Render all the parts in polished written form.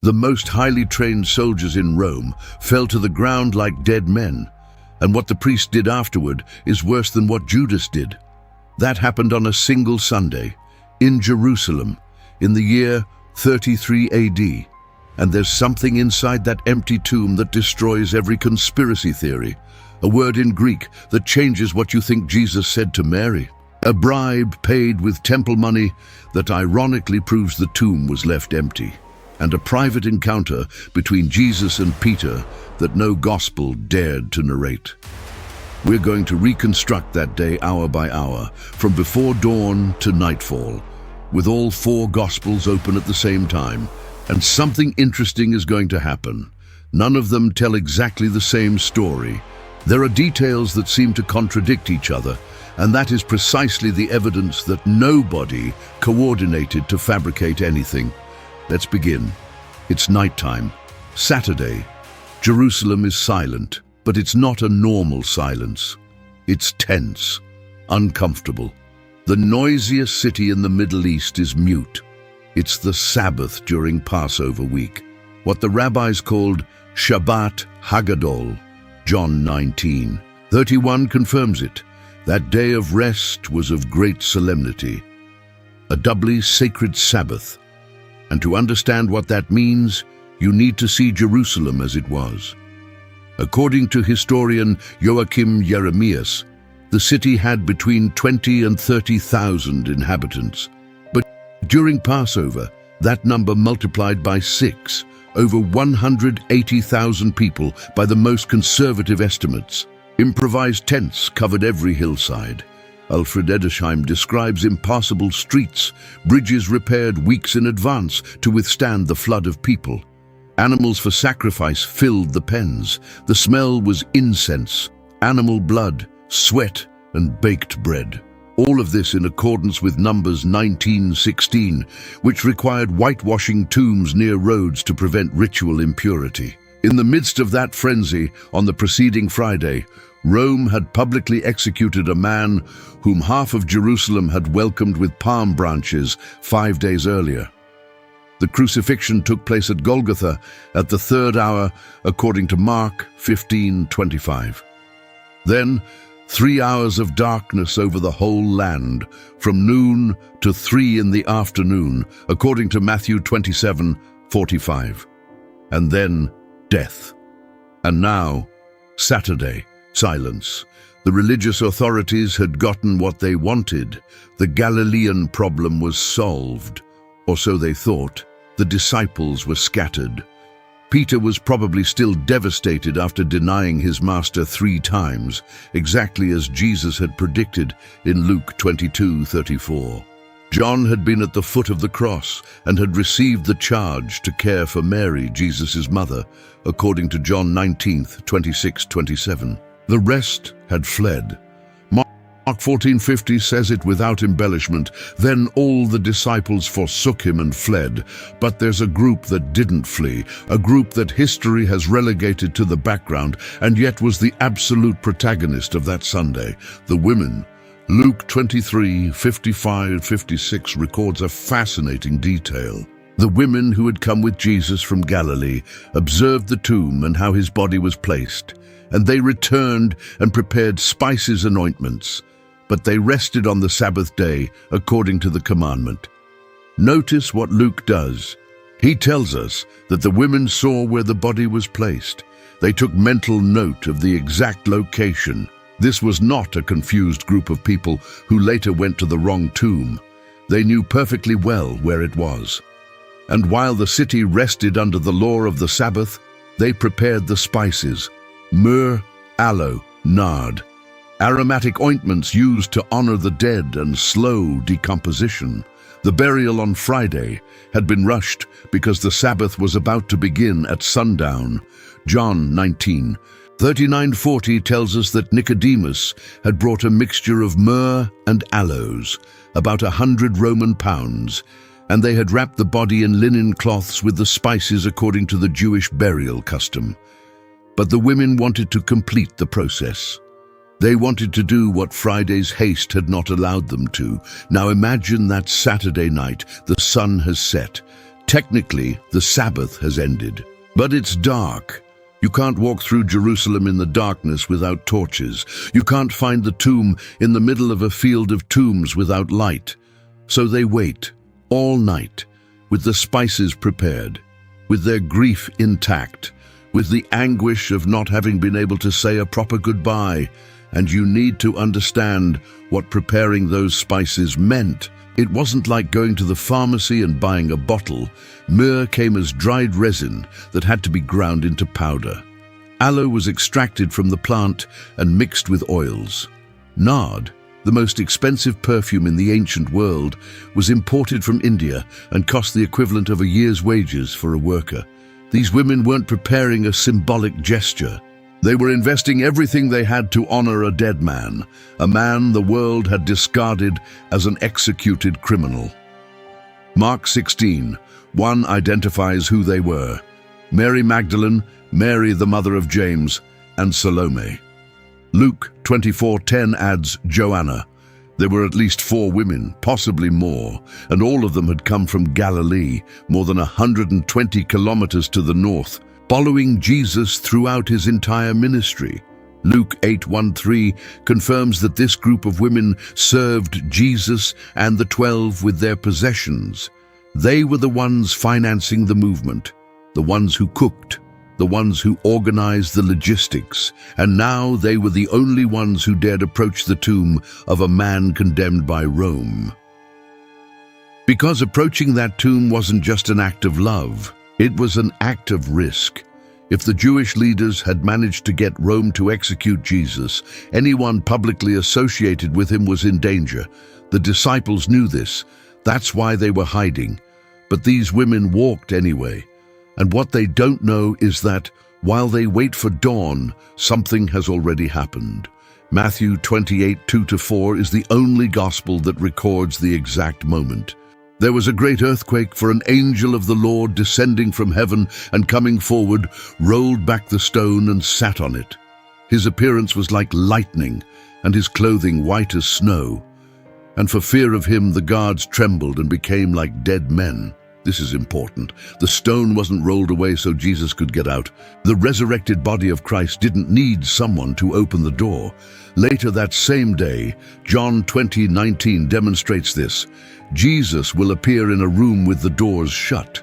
The most highly trained soldiers in Rome fell to the ground like dead men, and what the priest did afterward is worse than what Judas did. That happened on a single Sunday, in Jerusalem, in the year 33 AD. And there's something inside that empty tomb that destroys every conspiracy theory. A word in Greek that changes what you think Jesus said to Mary. A bribe paid with temple money that ironically proves the tomb was left empty. And a private encounter between Jesus and Peter that no gospel dared to narrate. We're going to reconstruct that day hour by hour, from before dawn to nightfall, with all four gospels open at the same time. And something interesting is going to happen. None of them tell exactly the same story. There are details that seem to contradict each other, and that is precisely the evidence that nobody coordinated to fabricate anything. Let's begin. It's nighttime, Saturday. Jerusalem is silent, but it's not a normal silence. It's tense, uncomfortable. The noisiest city in the Middle East is mute. It's the Sabbath during Passover week, what the rabbis called Shabbat Hagadol. John 19:31 confirms it. That day of rest was of great solemnity, a doubly sacred Sabbath. And to understand what that means, you need to see Jerusalem as it was. According to historian Joachim Jeremias, the city had between 20 and 30,000 inhabitants. But during Passover, that number multiplied by 6, over 180,000 people by the most conservative estimates. Improvised tents covered every hillside. Alfred Edersheim describes impassable streets, bridges repaired weeks in advance to withstand the flood of people. Animals for sacrifice filled the pens. The smell was incense, animal blood, sweat, and baked bread. All of this in accordance with Numbers 19:16, which required whitewashing tombs near roads to prevent ritual impurity. In the midst of that frenzy, on the preceding Friday, Rome had publicly executed a man whom half of Jerusalem had welcomed with palm branches 5 days earlier. The crucifixion took place at Golgotha at the 3rd hour, according to Mark 15:25. Then, 3 hours of darkness over the whole land, from noon to 3 in the afternoon, according to Matthew 27:45. And then, death. And now, Saturday, silence. The religious authorities had gotten what they wanted. The Galilean problem was solved, or so they thought. The disciples were scattered. Peter was probably still devastated after denying his master 3 times, exactly as Jesus had predicted in Luke 22:34. John had been at the foot of the cross and had received the charge to care for Mary, Jesus' mother, according to John 19:26-27. The rest had fled. Mark 14:50 says it without embellishment. Then all the disciples forsook him and fled. But there's a group that didn't flee, a group that history has relegated to the background and yet was the absolute protagonist of that Sunday, the women. Luke 23:55-56 records a fascinating detail. The women who had come with Jesus from Galilee observed the tomb and how his body was placed, and they returned and prepared spices and ointments. But they rested on the Sabbath day according to the commandment. Notice what Luke does. He tells us that the women saw where the body was placed. They took mental note of the exact location. This was not a confused group of people who later went to the wrong tomb. They knew perfectly well where it was. And while the city rested under the law of the Sabbath, they prepared the spices: myrrh, aloe, nard, aromatic ointments used to honor the dead and slow decomposition. The burial on Friday had been rushed because the Sabbath was about to begin at sundown. John 19:39-40 tells us that Nicodemus had brought a mixture of myrrh and aloes, about 100 Roman pounds, and they had wrapped the body in linen cloths with the spices according to the Jewish burial custom. But the women wanted to complete the process. They wanted to do what Friday's haste had not allowed them to. Now imagine that Saturday night, the sun has set. Technically, the Sabbath has ended, but it's dark. You can't walk through Jerusalem in the darkness without torches. You can't find the tomb in the middle of a field of tombs without light. So they wait, all night, with the spices prepared, with their grief intact, with the anguish of not having been able to say a proper goodbye. And you need to understand what preparing those spices meant. It wasn't like going to the pharmacy and buying a bottle. Myrrh came as dried resin that had to be ground into powder. Aloe was extracted from the plant and mixed with oils. Nard, the most expensive perfume in the ancient world, was imported from India and cost the equivalent of a year's wages for a worker. These women weren't preparing a symbolic gesture. They were investing everything they had to honor a dead man, a man the world had discarded as an executed criminal. Mark 16:1 identifies who they were: Mary Magdalene, Mary the mother of James, and Salome. Luke 24:10 adds Joanna. There were at least 4 women, possibly more, and all of them had come from Galilee, more than 120 kilometers to the north, following Jesus throughout his entire ministry. Luke 8:13 confirms that this group of women served Jesus and the 12 with their possessions. They were the ones financing the movement, the ones who cooked, the ones who organized the logistics, and now they were the only ones who dared approach the tomb of a man condemned by Rome. Because approaching that tomb wasn't just an act of love, it was an act of risk. If the Jewish leaders had managed to get Rome to execute Jesus, anyone publicly associated with him was in danger. The disciples knew this. That's why they were hiding. But these women walked anyway. And what they don't know is that, while they wait for dawn, something has already happened. Matthew 28:2-4 is the only gospel that records the exact moment. There was a great earthquake, for an angel of the Lord descending from heaven and coming forward rolled back the stone and sat on it. His appearance was like lightning, and his clothing white as snow. And for fear of him the guards trembled and became like dead men. This is important. The stone wasn't rolled away so Jesus could get out. The resurrected body of Christ didn't need someone to open the door. Later that same day, John 20:19 demonstrates this. Jesus will appear in a room with the doors shut.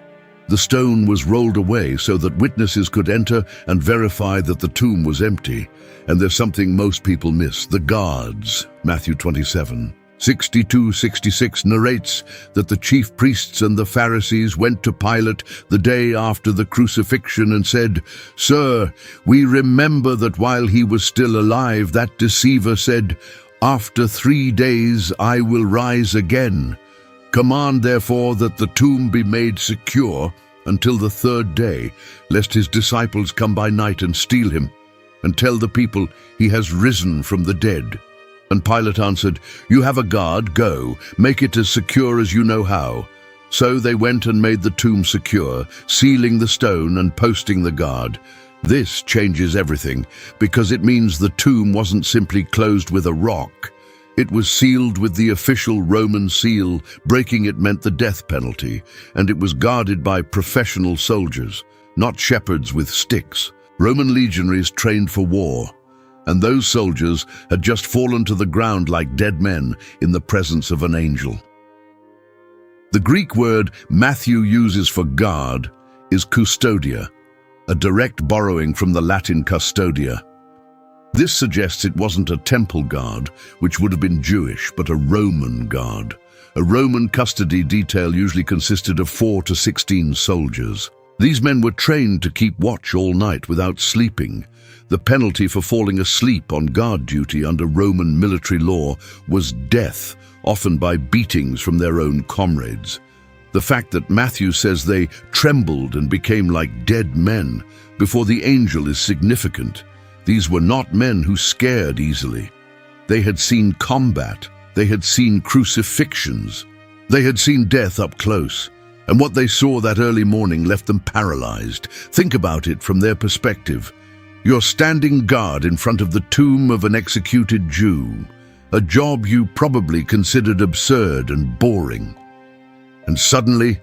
The stone was rolled away so that witnesses could enter and verify that the tomb was empty. And there's something most people miss: the guards. Matthew 27:62-66 narrates that the chief priests and the Pharisees went to Pilate the day after the crucifixion and said, "Sir, we remember that while he was still alive, that deceiver said, 'After 3 days I will rise again.' Command, therefore, that the tomb be made secure until the 3rd day, lest his disciples come by night and steal him, and tell the people he has risen from the dead." And Pilate answered, "You have a guard, go, make it as secure as you know how." So they went and made the tomb secure, sealing the stone and posting the guard. This changes everything, because it means the tomb wasn't simply closed with a rock. It was sealed with the official Roman seal. Breaking it meant the death penalty, and it was guarded by professional soldiers, not shepherds with sticks. Roman legionaries trained for war, and those soldiers had just fallen to the ground like dead men in the presence of an angel. The Greek word Matthew uses for guard is custodia, a direct borrowing from the Latin custodia. This suggests it wasn't a temple guard, which would have been Jewish, but a Roman guard. A Roman custody detail usually consisted of 4 to 16 soldiers. These men were trained to keep watch all night without sleeping. The penalty for falling asleep on guard duty under Roman military law was death, often by beatings from their own comrades. The fact that Matthew says they trembled and became like dead men before the angel is significant. These were not men who scared easily. They had seen combat. They had seen crucifixions. They had seen death up close. And what they saw that early morning left them paralyzed. Think about it from their perspective. You're standing guard in front of the tomb of an executed Jew, a job you probably considered absurd and boring. And suddenly,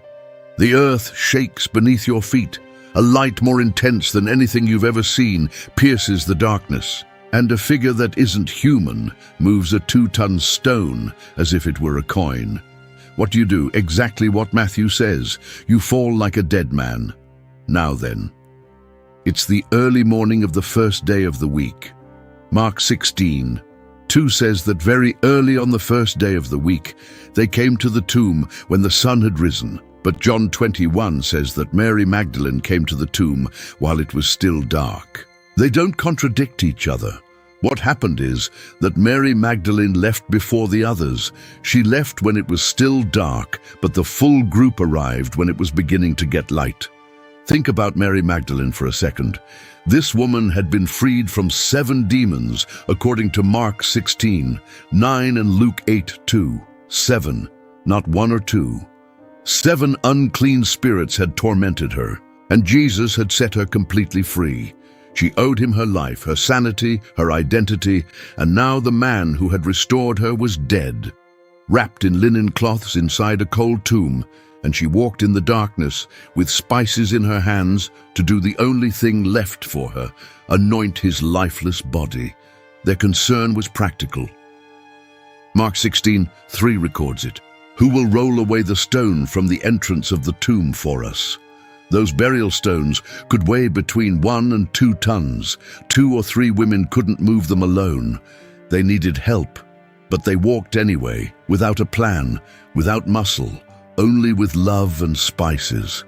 The earth shakes beneath your feet. A light more intense than anything you've ever seen pierces the darkness, and a figure that isn't human moves a 2-ton stone as if it were a coin. What do? Exactly what Matthew says. You fall like a dead man. Now then. It's the early morning of the first day of the week. Mark 16:2 says that very early on the first day of the week, they came to the tomb when the sun had risen. But John 21 says that Mary Magdalene came to the tomb while it was still dark. They don't contradict each other. What happened is that Mary Magdalene left before the others. She left when it was still dark, but the full group arrived when it was beginning to get light. Think about Mary Magdalene for a second. This woman had been freed from 7 demons, according to Mark 16:9 and Luke 8:2. 7, not 1 or 2. 7 unclean spirits had tormented her, and Jesus had set her completely free. She owed him her life, her sanity, her identity, and now the man who had restored her was dead, wrapped in linen cloths inside a cold tomb, and she walked in the darkness with spices in her hands to do the only thing left for her, anoint his lifeless body. Their concern was practical. Mark 16:3 records it. Who will roll away the stone from the entrance of the tomb for us? Those burial stones could weigh between 1 and 2 tons. 2 or 3 women couldn't move them alone. They needed help, but they walked anyway, without a plan, without muscle, only with love and spices.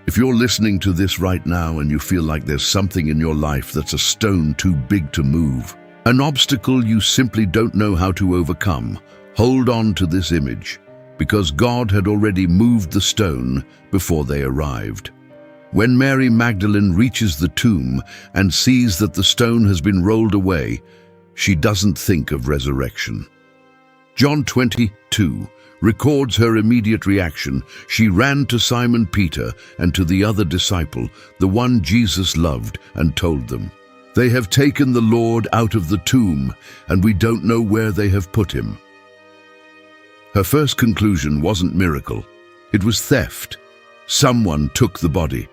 If you're listening to this right now and you feel like there's something in your life that's a stone too big to move, an obstacle you simply don't know how to overcome, hold on to this image, because God had already moved the stone before they arrived. When Mary Magdalene reaches the tomb and sees that the stone has been rolled away, she doesn't think of resurrection. John 22 records her immediate reaction. She ran to Simon Peter and to the other disciple, the one Jesus loved, and told them, "They have taken the Lord out of the tomb, and we don't know where they have put him." Her first conclusion wasn't miracle. It was theft. Someone took the body.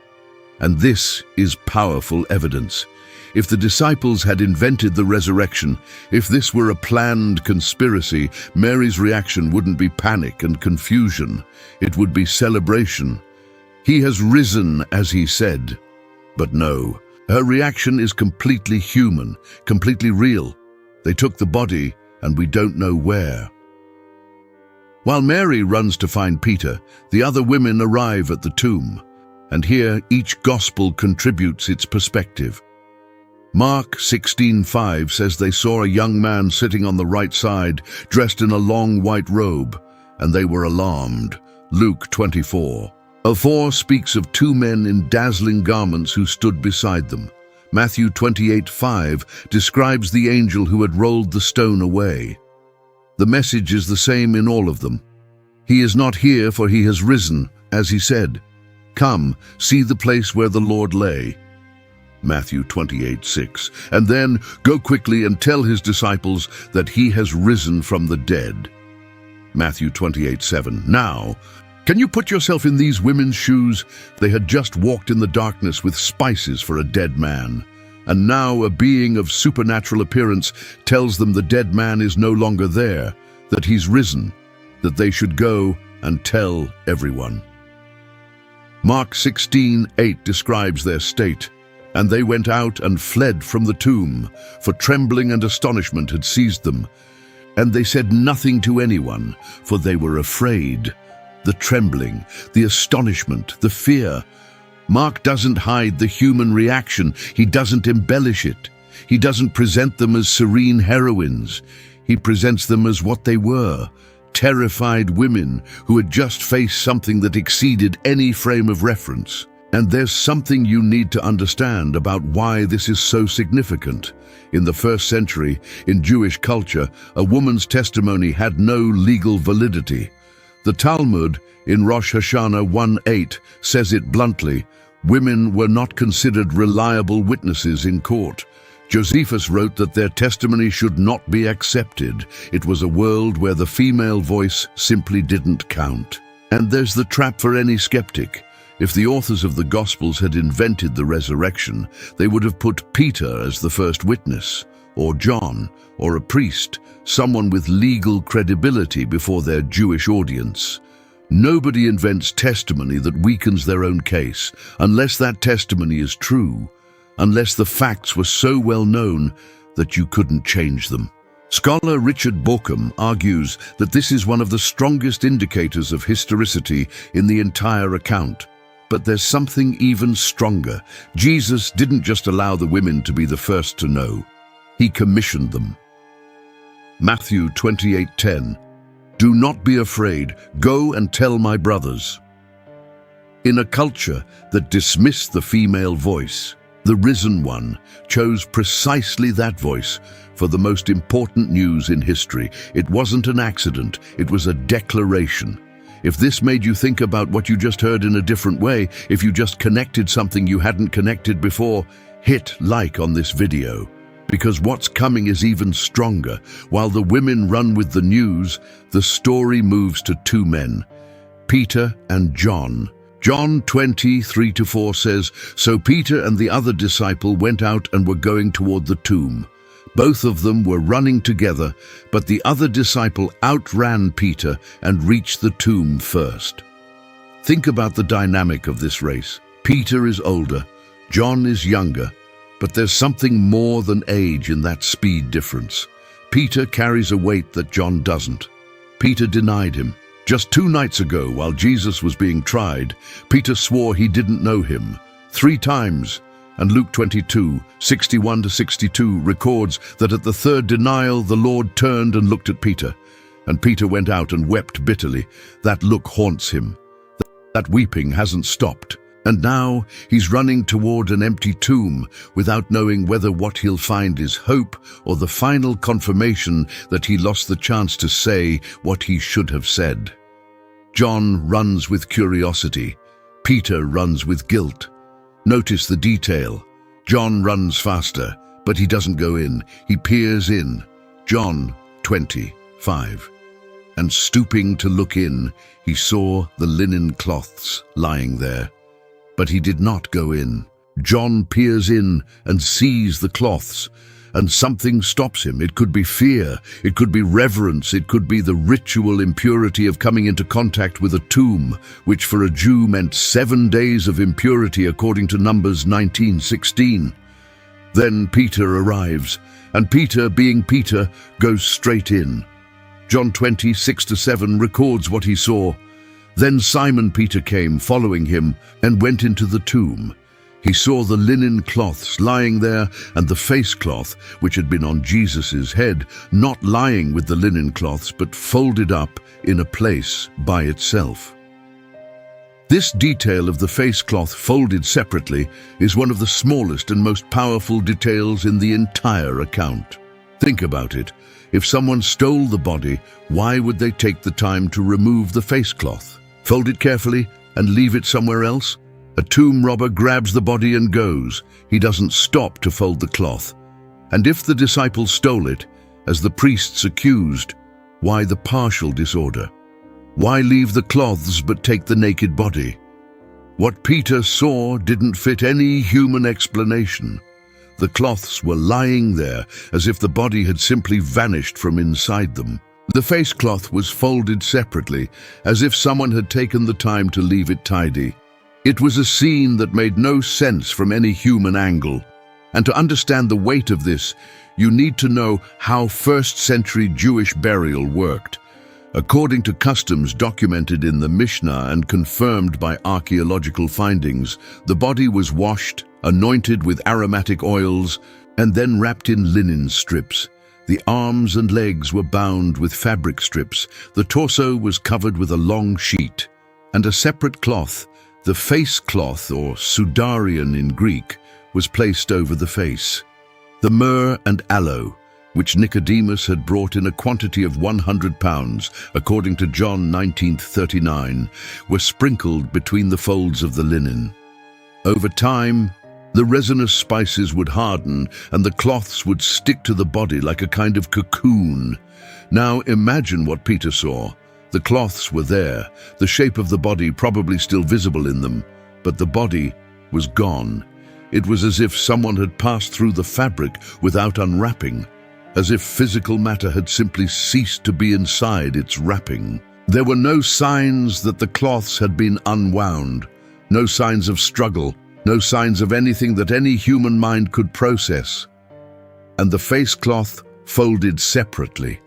And this is powerful evidence. If the disciples had invented the resurrection, if this were a planned conspiracy, Mary's reaction wouldn't be panic and confusion. It would be celebration. He has risen, as he said. But no, her reaction is completely human, completely real. They took the body, and we don't know where. While Mary runs to find Peter, the other women arrive at the tomb. And here, each gospel contributes its perspective. Mark 16:5 says they saw a young man sitting on the right side, dressed in a long white robe, and they were alarmed. Luke 24:4 speaks of 2 men in dazzling garments who stood beside them. Matthew 28:5 describes the angel who had rolled the stone away. The message is the same in all of them. He is not here, for he has risen, as he said. Come, see the place where the Lord lay. Matthew 28:6. And then go quickly and tell his disciples that he has risen from the dead. Matthew 28:7. Now, can you put yourself in these women's shoes? They had just walked in the darkness with spices for a dead man. And now a being of supernatural appearance tells them the dead man is no longer there, that he's risen, that they should go and tell everyone. Mark 16:8 describes their state. And they went out and fled from the tomb, for trembling and astonishment had seized them. And they said nothing to anyone, for they were afraid. The trembling, the astonishment, the fear. Mark doesn't hide the human reaction. He doesn't embellish it. He doesn't present them as serene heroines. He presents them as what they were, terrified women who had just faced something that exceeded any frame of reference. And there's something you need to understand about why this is so significant. In the first century, in Jewish culture, a woman's testimony had no legal validity. The Talmud, in Rosh Hashanah 1:8, says it bluntly: women were not considered reliable witnesses in court. Josephus wrote that their testimony should not be accepted. It was a world where the female voice simply didn't count. And there's the trap for any skeptic. If the authors of the Gospels had invented the resurrection, they would have put Peter as the first witness, or John, or a priest, someone with legal credibility before their Jewish audience. Nobody invents testimony that weakens their own case, unless that testimony is true, unless the facts were so well known that you couldn't change them. Scholar Richard Bauckham argues that this is one of the strongest indicators of historicity in the entire account. But there's something even stronger. Jesus didn't just allow the women to be the first to know. He commissioned them. Matthew 28:10. Do not be afraid. Go and tell my brothers. In a culture that dismissed the female voice, the risen one chose precisely that voice for the most important news in history. It wasn't an accident, it was a declaration. If this made you think about what you just heard in a different way, if you just connected something you hadn't connected before, hit like on this video. Because what's coming is even stronger. While the women run with the news, the story moves to two men, Peter and John. John 20:3-4 says, So Peter and the other disciple went out and were going toward the tomb. Both of them were running together, but the other disciple outran Peter and reached the tomb first. Think about the dynamic of this race. Peter is older, John is younger, but there's something more than age in that speed difference. Peter carries a weight that John doesn't. Peter denied him. Just 2 nights ago, while Jesus was being tried, Peter swore he didn't know him 3 times. And Luke 22:61-62 records that at the third denial, the Lord turned and looked at Peter. And Peter went out and wept bitterly. That look haunts him. That weeping hasn't stopped. And now he's running toward an empty tomb without knowing whether what he'll find is hope or the final confirmation that he lost the chance to say what he should have said. John runs with curiosity. Peter runs with guilt. Notice the detail. John runs faster, but he doesn't go in. He peers in. John 20:5. And stooping to look in, he saw the linen cloths lying there. But he did not go in. John peers in and sees the cloths, and something stops him. It could be fear, it could be reverence, it could be the ritual impurity of coming into contact with a tomb, which for a Jew meant 7 days of impurity according to Numbers 19:16. Then Peter arrives, and Peter, being Peter, goes straight in. John 20:6-7 records what he saw. Then Simon Peter came, following him, and went into the tomb. He saw the linen cloths lying there, and the face cloth, which had been on Jesus' head, not lying with the linen cloths, but folded up in a place by itself. This detail of the face cloth folded separately is one of the smallest and most powerful details in the entire account. Think about it. If someone stole the body, why would they take the time to remove the face cloth, fold it carefully, and leave it somewhere else? A tomb robber grabs the body and goes. He doesn't stop to fold the cloth. And if the disciples stole it, as the priests accused, why the partial disorder? Why leave the cloths but take the naked body? What Peter saw didn't fit any human explanation. The cloths were lying there as if the body had simply vanished from inside them. The face cloth was folded separately, as if someone had taken the time to leave it tidy. It was a scene that made no sense from any human angle. And to understand the weight of this, you need to know how first-century Jewish burial worked. According to customs documented in the Mishnah and confirmed by archaeological findings, the body was washed, anointed with aromatic oils, and then wrapped in linen strips. The arms and legs were bound with fabric strips. The torso was covered with a long sheet, and a separate cloth, the face cloth, or sudarion in Greek, was placed over the face. The myrrh and aloe, which Nicodemus had brought in a quantity of 100 pounds, according to John 19:39, were sprinkled between the folds of the linen. Over time, the resinous spices would harden and the cloths would stick to the body like a kind of cocoon. Now imagine what Peter saw. The cloths were there, the shape of the body probably still visible in them, but the body was gone. It was as if someone had passed through the fabric without unwrapping, as if physical matter had simply ceased to be inside its wrapping. There were no signs that the cloths had been unwound, no signs of struggle, no signs of anything that any human mind could process. And the face cloth folded separately.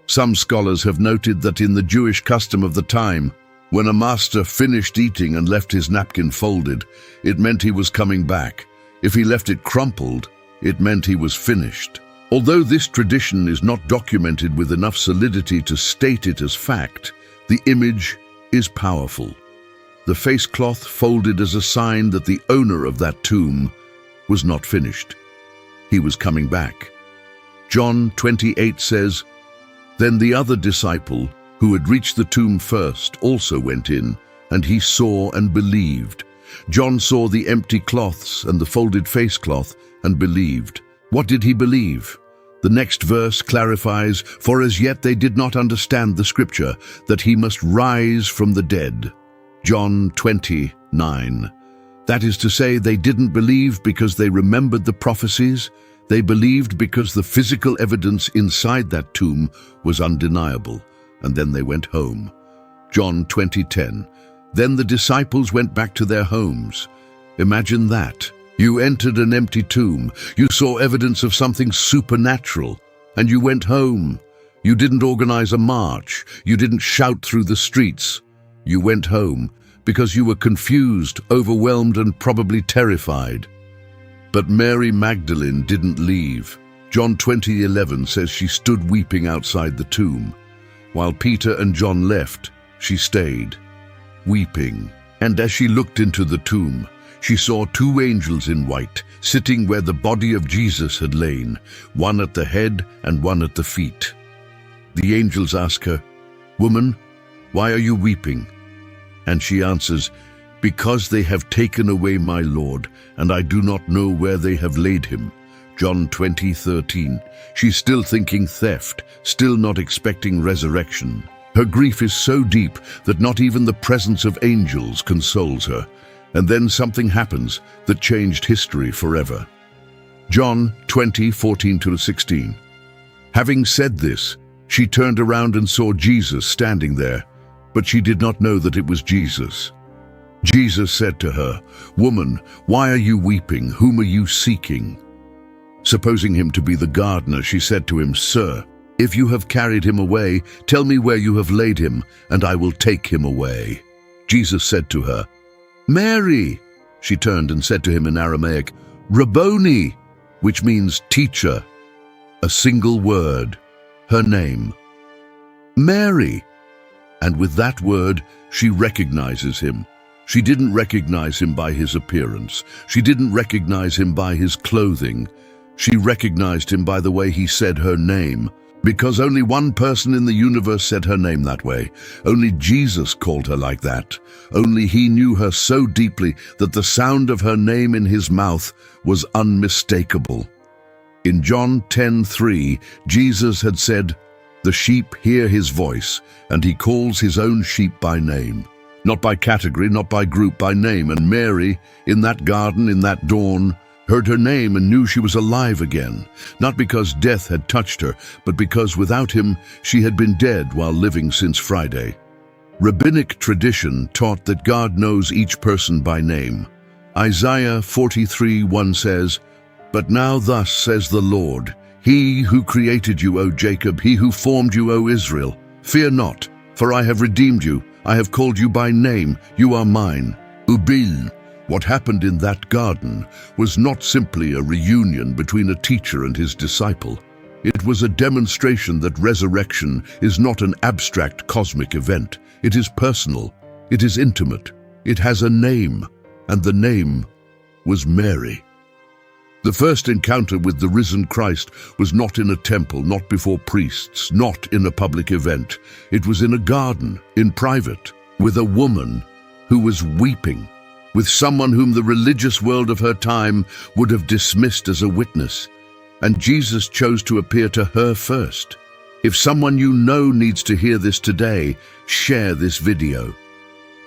Some scholars have noted that in the Jewish custom of the time, when a master finished eating and left his napkin folded, it meant he was coming back. If he left it crumpled, it meant he was finished. Although this tradition is not documented with enough solidity to state it as fact, the image is powerful. The face cloth folded as a sign that the owner of that tomb was not finished. He was coming back. John 28 says, "Then the other disciple, who had reached the tomb first, also went in, and he saw and believed." John saw the empty cloths and the folded face cloth and believed. What did he believe? The next verse clarifies, "For as yet they did not understand the scripture, that he must rise from the dead." John 20:9. That is to say, they didn't believe because they remembered the prophecies. They believed because the physical evidence inside that tomb was undeniable, and then they went home. John 20:10. Then the disciples went back to their homes. Imagine that. You entered an empty tomb. You saw evidence of something supernatural, and you went home. You didn't organize a march. You didn't shout through the streets. You went home because you were confused, overwhelmed, and probably terrified. But Mary Magdalene didn't leave. John 20:11 says she stood weeping outside the tomb. While Peter and John left, she stayed, weeping. And as she looked into the tomb, she saw two angels in white, sitting where the body of Jesus had lain, one at the head and one at the feet. The angels ask her, "Woman, why are you weeping?" And she answers, "Because they have taken away my Lord, and I do not know where they have laid him." John 20:13. She's still thinking theft, still not expecting resurrection. Her grief is so deep that not even the presence of angels consoles her. And then something happens that changed history forever. John 20:14-16. Having said this, she turned around and saw Jesus standing there, but she did not know that it was Jesus. Jesus said to her, "Woman, why are you weeping? Whom are you seeking?" Supposing him to be the gardener, she said to him, "Sir, if you have carried him away, tell me where you have laid him, and I will take him away." Jesus said to her, "Mary." She turned and said to him in Aramaic, "Rabboni," which means teacher. A single word, her name, Mary. And with that word, she recognizes him. She didn't recognize him by his appearance. She didn't recognize him by his clothing. She recognized him by the way he said her name, because only one person in the universe said her name that way. Only Jesus called her like that. Only he knew her so deeply that the sound of her name in his mouth was unmistakable. In John 10:3, Jesus had said, "The sheep hear his voice, and he calls his own sheep by name." Not by category, not by group, by name. And Mary, in that garden, in that dawn, heard her name and knew she was alive again, not because death had touched her, but because without him she had been dead while living since Friday. Rabbinic tradition taught that God knows each person by name. Isaiah 43:1 says, "But now thus says the Lord, He who created you, O Jacob, He who formed you, O Israel, fear not, for I have redeemed you. I have called you by name, you are mine." Ubil. What happened in that garden was not simply a reunion between a teacher and his disciple. It was a demonstration that resurrection is not an abstract cosmic event. It is personal. It is intimate. It has a name, and the name was Mary. The first encounter with the risen Christ was not in a temple, not before priests, not in a public event. It was in a garden, in private, with a woman who was weeping, with someone whom the religious world of her time would have dismissed as a witness. And Jesus chose to appear to her first. If someone you know needs to hear this today, share this video.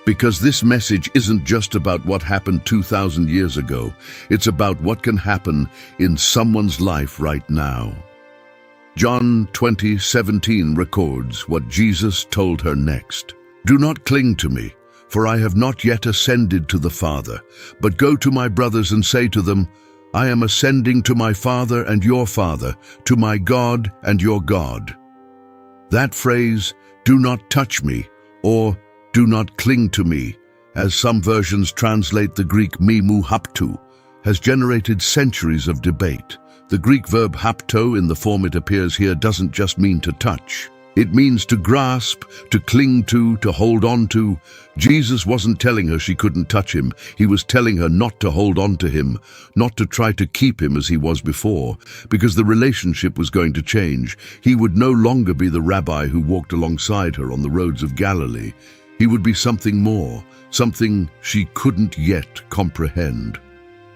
Because this message isn't just about what happened 2,000 years ago. It's about what can happen in someone's life right now. John 20:17 records what Jesus told her next. "Do not cling to me, for I have not yet ascended to the Father, but go to my brothers and say to them, I am ascending to my Father and your Father, to my God and your God." That phrase, "do not touch me," or "do not cling to me," as some versions translate the Greek me mu haptu, has generated centuries of debate. The Greek verb hapto in the form it appears here doesn't just mean to touch. It means to grasp, to cling to hold on to. Jesus wasn't telling her she couldn't touch him. He was telling her not to hold on to him, not to try to keep him as he was before, because the relationship was going to change. He would no longer be the rabbi who walked alongside her on the roads of Galilee. He would be something more, something she couldn't yet comprehend.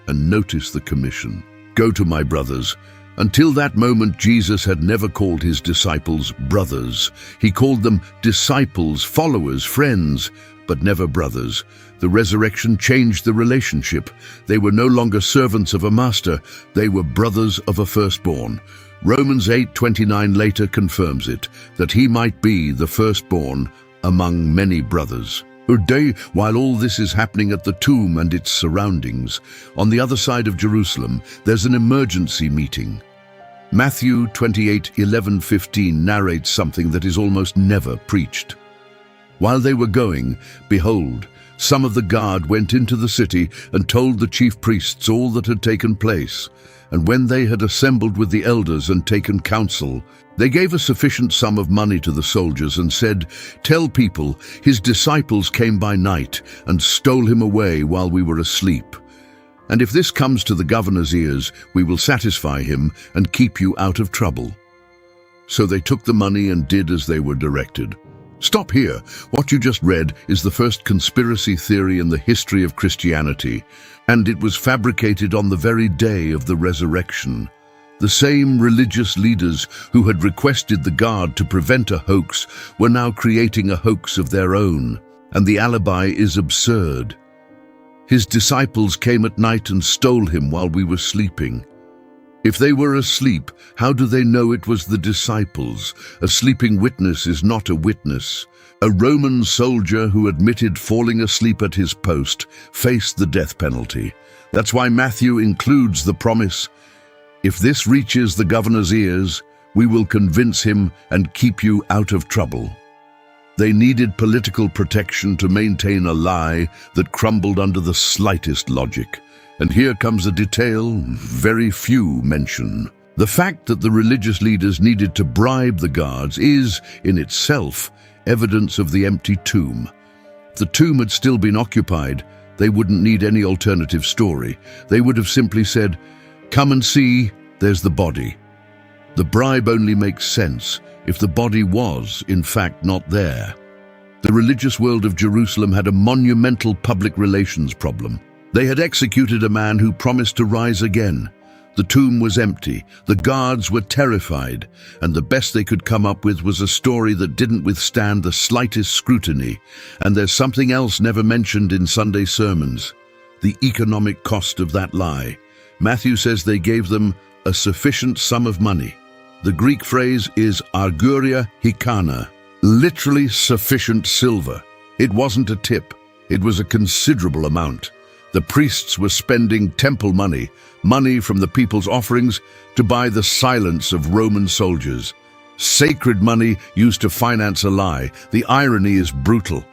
And notice the commission. Go to my brothers. Until that moment, Jesus had never called his disciples brothers. He called them disciples, followers, friends, but never brothers. The resurrection changed the relationship. They were no longer servants of a master. They were brothers of a firstborn. Romans 8:29 later confirms it, that he might be the firstborn among many brothers. Today, while all this is happening at the tomb and its surroundings, on the other side of Jerusalem, there's an emergency meeting. Matthew 28:11-15 narrates something that is almost never preached. While they were going, behold, some of the guard went into the city and told the chief priests all that had taken place. And when they had assembled with the elders and taken counsel, they gave a sufficient sum of money to the soldiers and said, "Tell people, his disciples came by night and stole him away while we were asleep. And if this comes to the governor's ears, we will satisfy him and keep you out of trouble." So they took the money and did as they were directed. Stop here. What you just read is the first conspiracy theory in the history of Christianity, and it was fabricated on the very day of the resurrection. The same religious leaders who had requested the guard to prevent a hoax were now creating a hoax of their own, and the alibi is absurd. His disciples came at night and stole him while we were sleeping. If they were asleep, how do they know it was the disciples? A sleeping witness is not a witness. A Roman soldier who admitted falling asleep at his post faced the death penalty. That's why Matthew includes the promise, "If this reaches the governor's ears, we will convince him and keep you out of trouble." They needed political protection to maintain a lie that crumbled under the slightest logic. And here comes a detail very few mention. The fact that the religious leaders needed to bribe the guards is, in itself, evidence of the empty tomb. If the tomb had still been occupied, they wouldn't need any alternative story. They would have simply said, "Come and see, there's the body." The bribe only makes sense if the body was, in fact, not there. The religious world of Jerusalem had a monumental public relations problem. They had executed a man who promised to rise again. The tomb was empty, the guards were terrified, and the best they could come up with was a story that didn't withstand the slightest scrutiny. And there's something else never mentioned in Sunday sermons: the economic cost of that lie. Matthew says they gave them a sufficient sum of money. The Greek phrase is arguria hikana, literally sufficient silver. It wasn't a tip, it was a considerable amount. The priests were spending temple money, money from the people's offerings, to buy the silence of Roman soldiers. Sacred money used to finance a lie. The irony is brutal.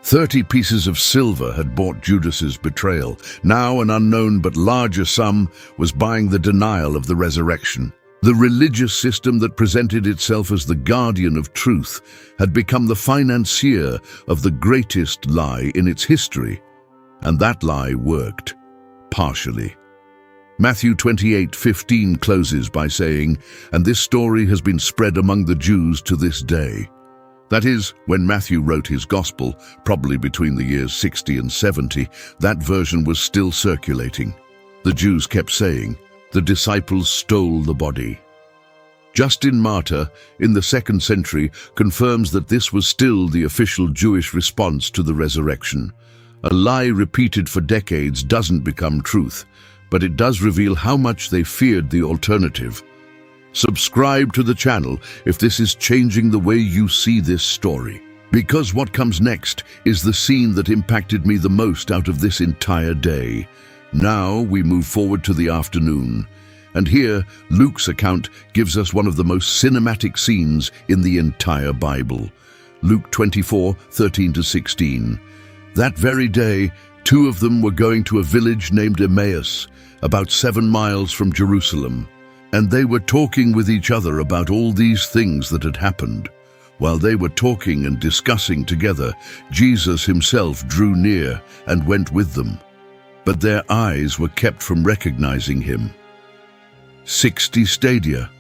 30 pieces of silver had bought Judas's betrayal. Now an unknown but larger sum was buying the denial of the resurrection. The religious system that presented itself as the guardian of truth had become the financier of the greatest lie in its history. And that lie worked, partially. Matthew 28:15 closes by saying, "And this story has been spread among the Jews to this day." That is, when Matthew wrote his gospel, probably between the years 60 and 70, that version was still circulating. The Jews kept saying, "The disciples stole the body." Justin Martyr, in the 2nd century, confirms that this was still the official Jewish response to the resurrection. A lie repeated for decades doesn't become truth, but it does reveal how much they feared the alternative. Subscribe to the channel if this is changing the way you see this story. Because what comes next is the scene that impacted me the most out of this entire day. Now we move forward to the afternoon. And here, Luke's account gives us one of the most cinematic scenes in the entire Bible. Luke 24:13-16. That very day, 2 of them were going to a village named Emmaus, about 7 miles from Jerusalem. And they were talking with each other about all these things that had happened. While they were talking and discussing together, Jesus himself drew near and went with them. But their eyes were kept from recognizing him. 60 stadia,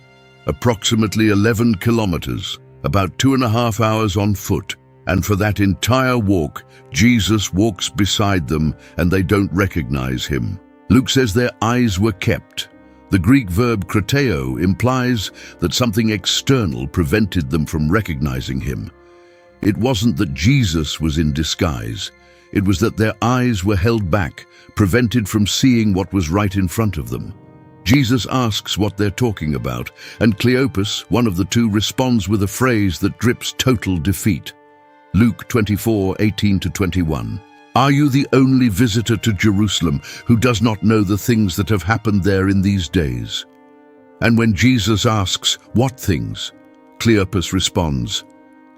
approximately 11 kilometers, about 2.5 hours on foot. And for that entire walk, Jesus walks beside them and they don't recognize him. Luke says their eyes were kept. The Greek verb krateo implies that something external prevented them from recognizing him. It wasn't that Jesus was in disguise. It was that their eyes were held back, prevented from seeing what was right in front of them. Jesus asks what they're talking about, and Cleopas, one of the 2, responds with a phrase that drips total defeat. Luke 24:18-21. Are you the only visitor to Jerusalem who does not know the things that have happened there in these days? And when Jesus asks, what things? Cleopas responds,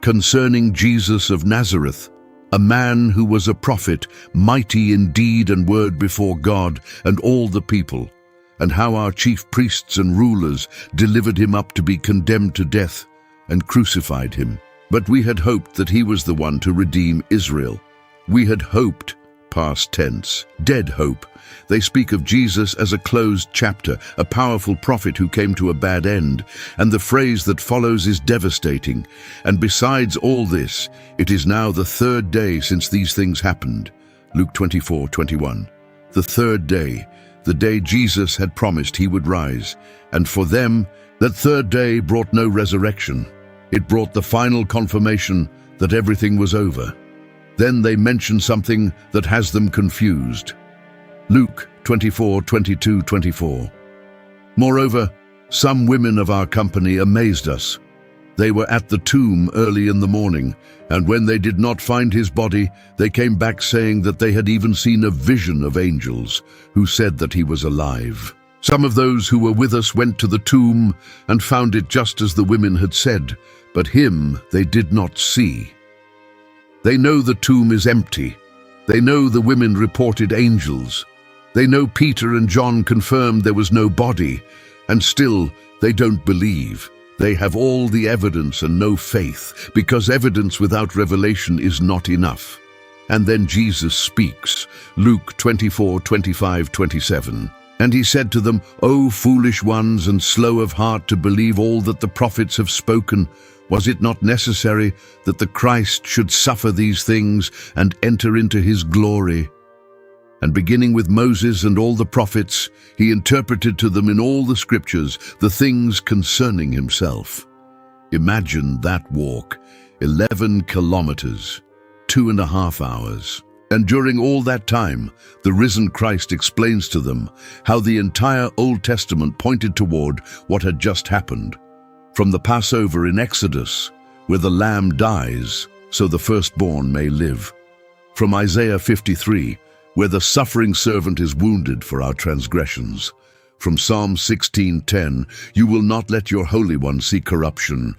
concerning Jesus of Nazareth, a man who was a prophet, mighty in deed and word before God and all the people, and how our chief priests and rulers delivered him up to be condemned to death and crucified him. But we had hoped that he was the one to redeem Israel. We had hoped, past tense, dead hope. They speak of Jesus as a closed chapter, a powerful prophet who came to a bad end, and the phrase that follows is devastating. And besides all this, it is now the 3rd day since these things happened. Luke 24:21. The 3rd day, the day Jesus had promised he would rise. And for them, that 3rd day brought no resurrection. It brought the final confirmation that everything was over. Then they mention something that has them confused. Luke 24:22-24. Moreover, some women of our company amazed us. They were at the tomb early in the morning, and when they did not find his body, they came back saying that they had even seen a vision of angels who said that he was alive. Some of those who were with us went to the tomb and found it just as the women had said, but him they did not see. They know the tomb is empty. They know the women reported angels. They know Peter and John confirmed there was no body, and still they don't believe. They have all the evidence and no faith, because evidence without revelation is not enough. And then Jesus speaks, Luke 24:25-27. And he said to them, O foolish ones and slow of heart to believe all that the prophets have spoken, was it not necessary that the Christ should suffer these things and enter into his glory? And beginning with Moses and all the prophets, he interpreted to them in all the scriptures the things concerning himself. Imagine that walk, 11 kilometers, 2.5 hours. And during all that time, the risen Christ explains to them how the entire Old Testament pointed toward what had just happened. From the Passover in Exodus, where the lamb dies so the firstborn may live. From Isaiah 53, where the suffering servant is wounded for our transgressions. From Psalm 16:10, you will not let your Holy One see corruption.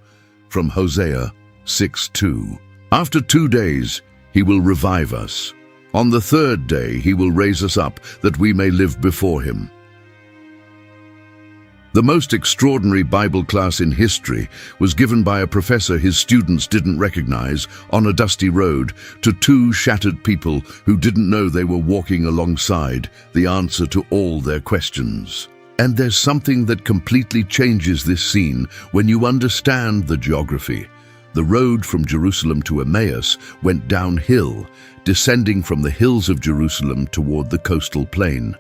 From Hosea 6:2, after 2 days he will revive us. On the 3rd day he will raise us up that we may live before him. The most extraordinary Bible class in history was given by a professor his students didn't recognize on a dusty road to 2 shattered people who didn't know they were walking alongside the answer to all their questions. And there's something that completely changes this scene when you understand the geography. The road from Jerusalem to Emmaus went downhill, descending from the hills of Jerusalem toward the coastal plain.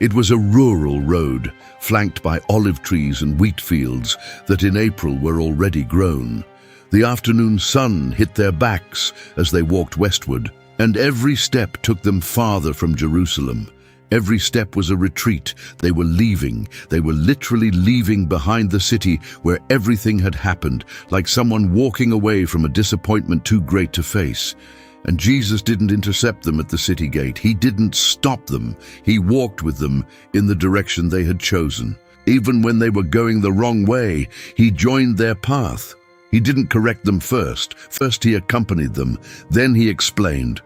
It was a rural road, flanked by olive trees and wheat fields that in April were already grown. The afternoon sun hit their backs as they walked westward, and every step took them farther from Jerusalem. Every step was a retreat. They were leaving. They were literally leaving behind the city where everything had happened, like someone walking away from a disappointment too great to face. And Jesus didn't intercept them at the city gate. He didn't stop them. He walked with them in the direction they had chosen. Even when they were going the wrong way, he joined their path. He didn't correct them first. First he accompanied them. Then he explained.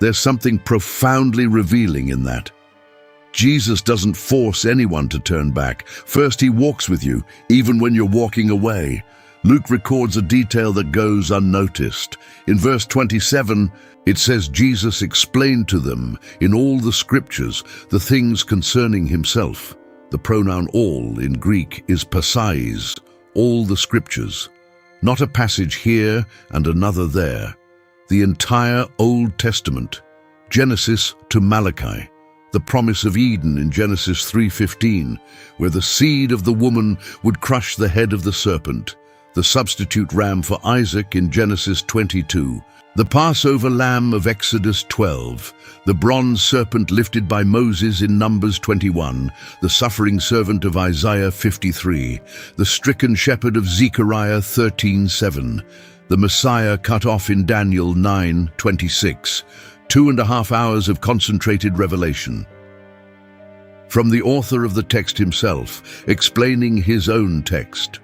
There's something profoundly revealing in that. Jesus doesn't force anyone to turn back. First he walks with you, even when you're walking away. Luke records a detail that goes unnoticed. In verse 27, it says Jesus explained to them in all the scriptures the things concerning himself. The pronoun all in Greek is pasais, all the scriptures. Not a passage here and another there. The entire Old Testament, Genesis to Malachi. The promise of Eden in Genesis 3:15, where the seed of the woman would crush the head of the serpent. The substitute ram for Isaac in Genesis 22, the Passover lamb of Exodus 12, the bronze serpent lifted by Moses in Numbers 21, the suffering servant of Isaiah 53, the stricken shepherd of Zechariah 13:7, the Messiah cut off in Daniel 9:26, 2.5 hours of concentrated revelation. From the author of the text himself, explaining his own text.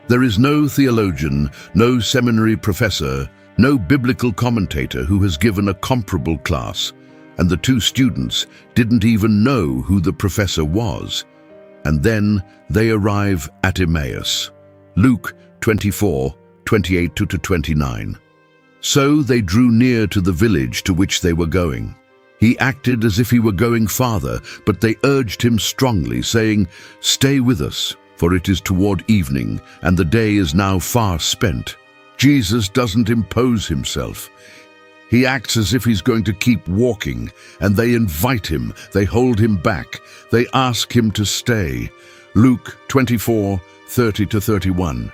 There is no theologian, no seminary professor, no biblical commentator who has given a comparable class, and the two students didn't even know who the professor was. And then they arrive at Emmaus. Luke 24:28-29. So they drew near to the village to which they were going. He acted as if he were going farther, but they urged him strongly, saying, "Stay with us, for it is toward evening, and the day is now far spent." Jesus doesn't impose himself. He acts as if he's going to keep walking, and they invite him, they hold him back, they ask him to stay. Luke 24:30-31.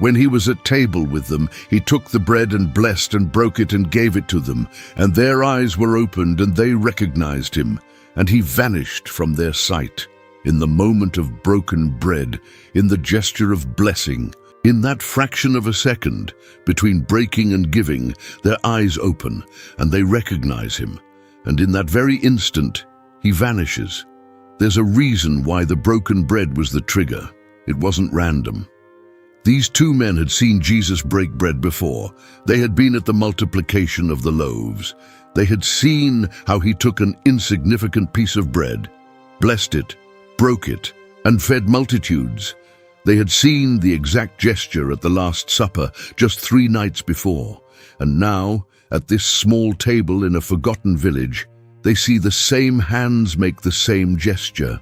When he was at table with them, he took the bread and blessed and broke it and gave it to them, and their eyes were opened and they recognized him, and he vanished from their sight. In the moment of broken bread, in the gesture of blessing, in that fraction of a second between breaking and giving, their eyes open and they recognize him. And in that very instant, he vanishes. There's a reason why the broken bread was the trigger. It wasn't random. These two men had seen Jesus break bread before. They had been at the multiplication of the loaves. They had seen how he took an insignificant piece of bread, blessed it, broke it, and fed multitudes. They had seen the exact gesture at the Last Supper just 3 nights before. And now, at this small table in a forgotten village, they see the same hands make the same gesture.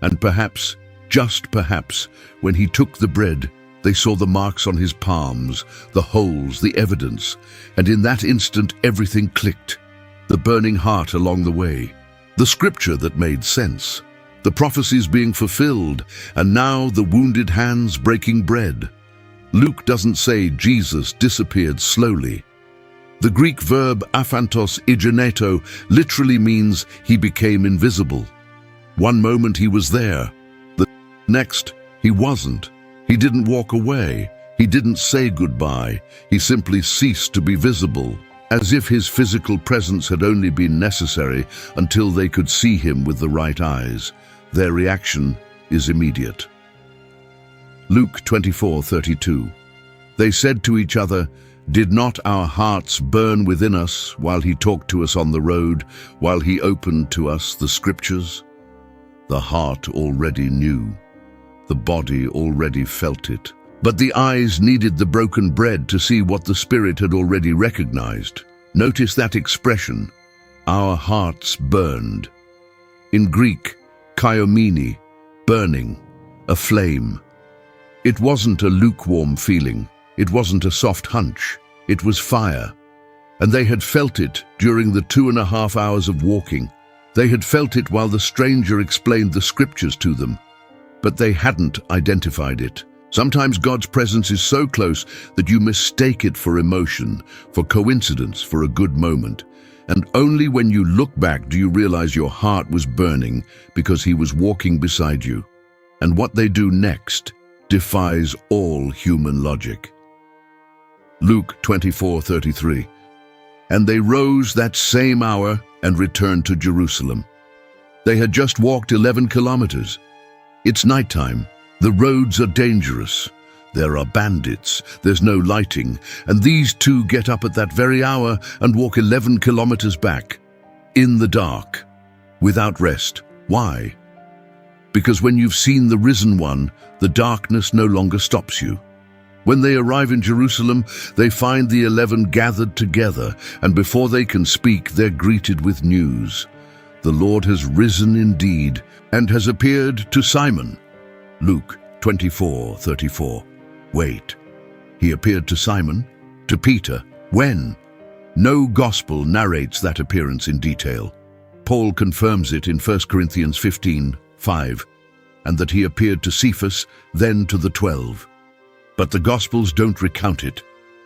And perhaps, just perhaps, when he took the bread, they saw the marks on his palms, the holes, the evidence, and in that instant everything clicked. The burning heart along the way, the scripture that made sense, the prophecies being fulfilled, and now the wounded hands breaking bread. Luke doesn't say Jesus disappeared slowly. The Greek verb aphantos igeneto literally means he became invisible. One moment he was there, the next he wasn't. He didn't walk away. He didn't say goodbye. He simply ceased to be visible, as if his physical presence had only been necessary until they could see him with the right eyes. Their reaction is immediate. Luke 24:32. They said to each other, "Did not our hearts burn within us while he talked to us on the road, while he opened to us the scriptures?" The heart already knew. The body already felt it. But the eyes needed the broken bread to see what the Spirit had already recognized. Notice that expression, our hearts burned. In Greek, kaiomene, burning, a flame. It wasn't a lukewarm feeling. It wasn't a soft hunch. It was fire. And they had felt it during the 2.5 hours of walking. They had felt it while the stranger explained the scriptures to them, but they hadn't identified it. Sometimes God's presence is so close that you mistake it for emotion, for coincidence, for a good moment. And only when you look back do you realize your heart was burning because he was walking beside you. And what they do next defies all human logic. Luke 24:33. And they rose that same hour and returned to Jerusalem. They had just walked 11 kilometers. It's nighttime. The roads are dangerous. There are bandits. There's no lighting. And these two get up at that very hour and walk 11 kilometers back, in the dark, without rest. Why? Because when you've seen the risen one, the darkness no longer stops you. When they arrive in Jerusalem, they find the 11 gathered together, and before they can speak, they're greeted with news. The Lord has risen indeed, and has appeared to Simon. Luke 24:34. Wait, he appeared to Simon? To Peter? When? No gospel narrates that appearance in detail. Paul confirms it in 1 Corinthians 15:5, and that he appeared to Cephas, then to the 12. But the Gospels don't recount it.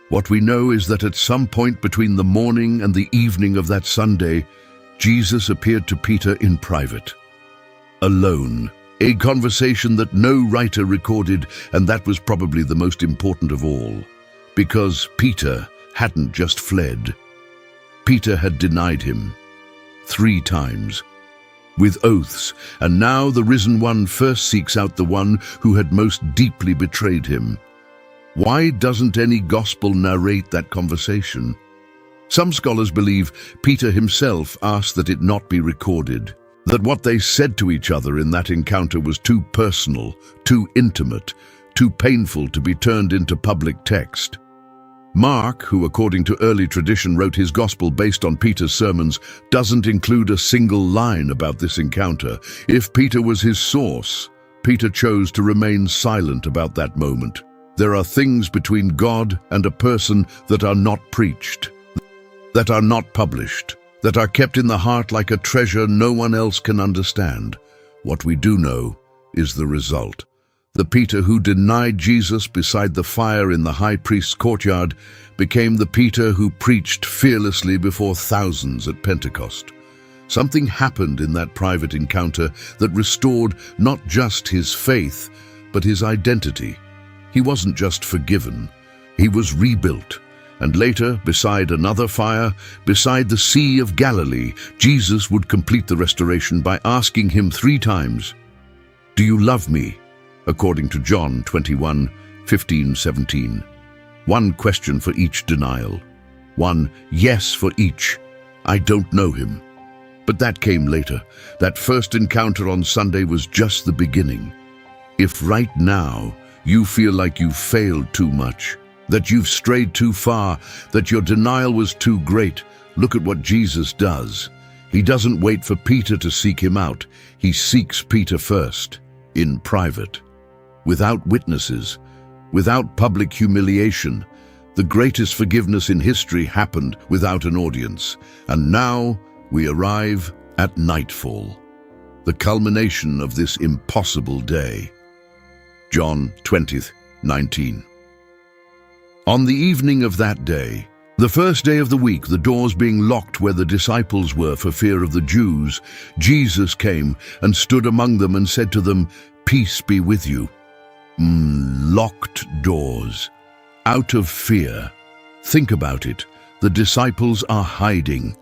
What we know is that at some point between the morning and the evening of that Sunday, Jesus appeared to Peter in private, alone. A conversation that no writer recorded, and that was probably the most important of all, because Peter hadn't just fled. Peter had denied him 3 times, with oaths, and now the risen one first seeks out the one who had most deeply betrayed him. Why doesn't any gospel narrate that conversation? Some scholars believe Peter himself asked that it not be recorded, that what they said to each other in that encounter was too personal, too intimate, too painful to be turned into public text. Mark, who according to early tradition wrote his gospel based on Peter's sermons, doesn't include a single line about this encounter. If Peter was his source, Peter chose to remain silent about that moment. There are things between God and a person that are not preached, that are not published, that are kept in the heart like a treasure no one else can understand. What we do know is the result. The Peter who denied Jesus beside the fire in the high priest's courtyard became the Peter who preached fearlessly before thousands at Pentecost. Something happened in that private encounter that restored not just his faith, but his identity. He wasn't just forgiven, he was rebuilt. And later, beside another fire, beside the Sea of Galilee, Jesus would complete the restoration by asking him 3 times, "Do you love me?" according to John 21:15-17. 1 question for each denial. 1 yes for each, "I don't know him." But that came later. That first encounter on Sunday was just the beginning. If right now you feel like you've failed too much, that you've strayed too far, that your denial was too great, look at what Jesus does. He doesn't wait for Peter to seek him out. He seeks Peter first, in private, without witnesses, without public humiliation. The greatest forgiveness in history happened without an audience. And now we arrive at nightfall, the culmination of this impossible day. John 20:19. On the evening of that day, the first day of the week, the doors being locked where the disciples were for fear of the Jews, Jesus came and stood among them and said to them, "Peace be with you." Locked doors, out of fear. Think about it. The disciples are hiding,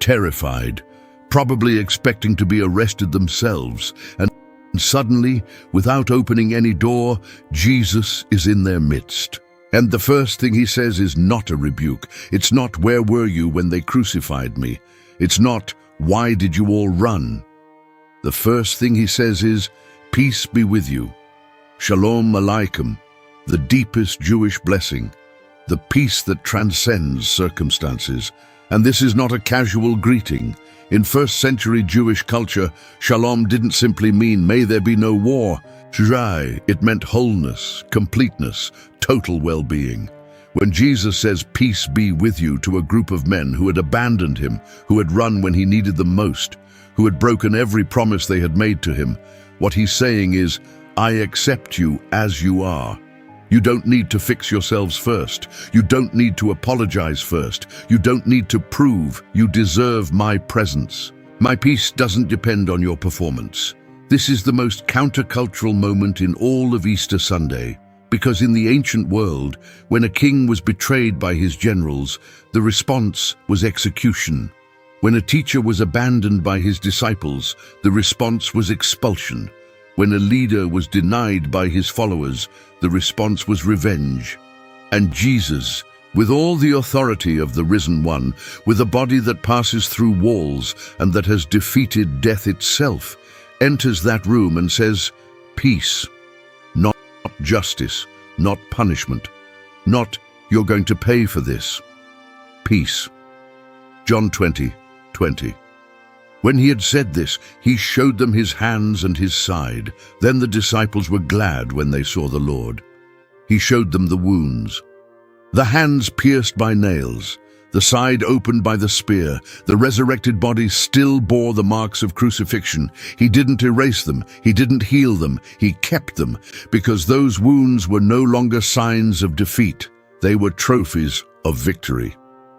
terrified, probably expecting to be arrested themselves, and suddenly, without opening any door, Jesus is in their midst. And the first thing he says is not a rebuke. It's not, "Where were you when they crucified me?" It's not, "Why did you all run?" The first thing he says is, "Peace be with you." Shalom Aleichem, the deepest Jewish blessing, the peace that transcends circumstances. And this is not a casual greeting. In first-century Jewish culture, shalom didn't simply mean "may there be no war." It meant wholeness, completeness, total well-being. When Jesus says, "Peace be with you," to a group of men who had abandoned him, who had run when he needed them most, who had broken every promise they had made to him. What he's saying is, I accept you as you are. You don't need to fix yourselves first. You don't need to apologize first. You don't need to prove you deserve my presence. My peace doesn't depend on your performance. This is the most countercultural moment in all of Easter Sunday, because in the ancient world, when a king was betrayed by his generals, the response was execution. When a teacher was abandoned by his disciples, the response was expulsion. When a leader was denied by his followers, the response was revenge. And Jesus, with all the authority of the risen one, with a body that passes through walls and that has defeated death itself, enters that room and says, peace, not justice, not punishment, not you're going to pay for this. Peace. John 20:20. When he had said this, he showed them his hands and his side. Then the disciples were glad when they saw the Lord. He showed them the wounds, the hands pierced by nails, the side opened by the spear. The resurrected body still bore the marks of crucifixion. He didn't erase them. He didn't heal them. He kept them, because those wounds were no longer signs of defeat. They were trophies of victory.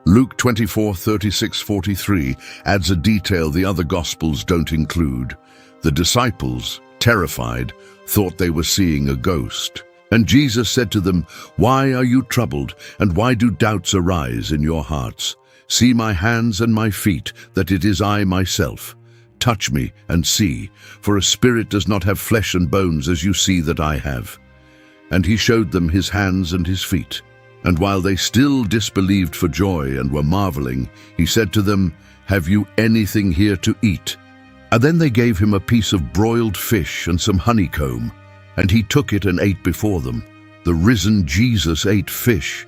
Luke 24:36-43 adds a detail the other Gospels don't include. The disciples, terrified, thought they were seeing a ghost. And Jesus said to them, "Why are you troubled, and why do doubts arise in your hearts? See my hands and my feet, that it is I myself. Touch me and see, for a spirit does not have flesh and bones as you see that I have." And he showed them his hands and his feet. And while they still disbelieved for joy and were marveling, he said to them, "Have you anything here to eat?" And then they gave him a piece of broiled fish and some honeycomb, and he took it and ate before them. The risen Jesus ate fish,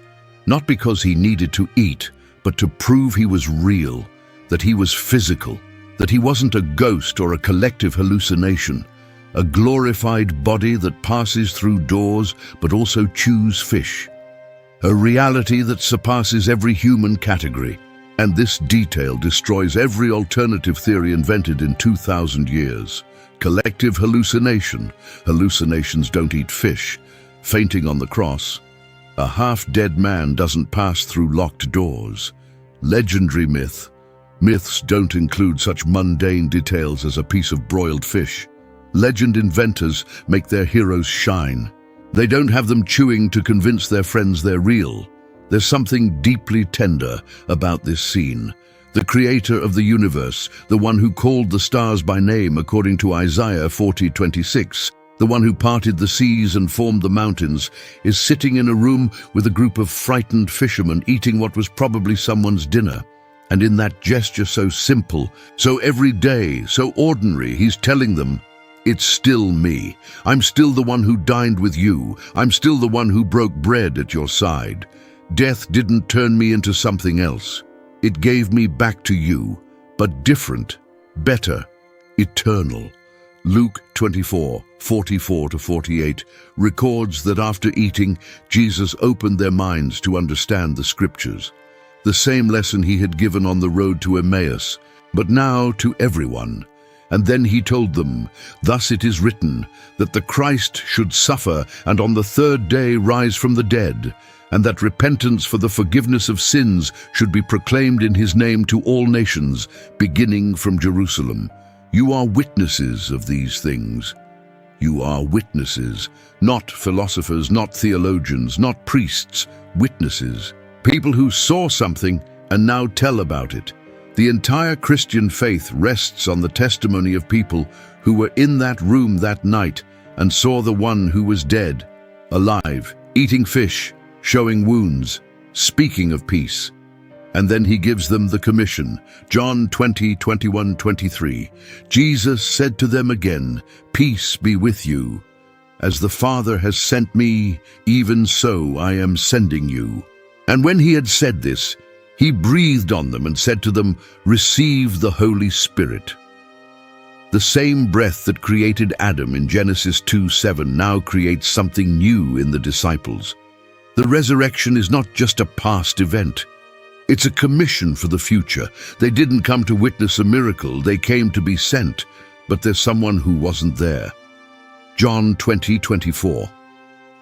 not because he needed to eat, but to prove he was real, that he was physical, that he wasn't a ghost or a collective hallucination, a glorified body that passes through doors but also chews fish. A reality that surpasses every human category. And this detail destroys every alternative theory invented in 2,000 years. Collective hallucination. Hallucinations don't eat fish. Fainting on the cross. A half-dead man doesn't pass through locked doors. Legendary myth. Myths don't include such mundane details as a piece of broiled fish. Legend inventors make their heroes shine. They don't have them chewing to convince their friends they're real. There's something deeply tender about this scene. The creator of the universe, the one who called the stars by name according to Isaiah 40:26, the one who parted the seas and formed the mountains, is sitting in a room with a group of frightened fishermen eating what was probably someone's dinner. And in that gesture so simple, so everyday, so ordinary, he's telling them, "It's still me. I'm still the one who dined with you. I'm still the one who broke bread at your side. Death didn't turn me into something else. It gave me back to you, but different, better, eternal." Luke 24:44-48 records that after eating, Jesus opened their minds to understand the scriptures. The same lesson he had given on the road to Emmaus, but now to everyone. And then he told them, "Thus it is written, that the Christ should suffer and on the third day rise from the dead, and that repentance for the forgiveness of sins should be proclaimed in his name to all nations, beginning from Jerusalem. You are witnesses of these things." You are witnesses, not philosophers, not theologians, not priests, witnesses. People who saw something and now tell about it. The entire Christian faith rests on the testimony of people who were in that room that night and saw the one who was dead, alive, eating fish, showing wounds, speaking of peace. And then he gives them the commission. John 20:21-23. Jesus said to them again, "Peace be with you. As the Father has sent me, even so I am sending you." And when he had said this, he breathed on them and said to them, "Receive the Holy Spirit." The same breath that created Adam in Genesis 2:7 now creates something new in the disciples. The resurrection is not just a past event. It's a commission for the future. They didn't come to witness a miracle, they came to be sent. But there's someone who wasn't there. John 20:24.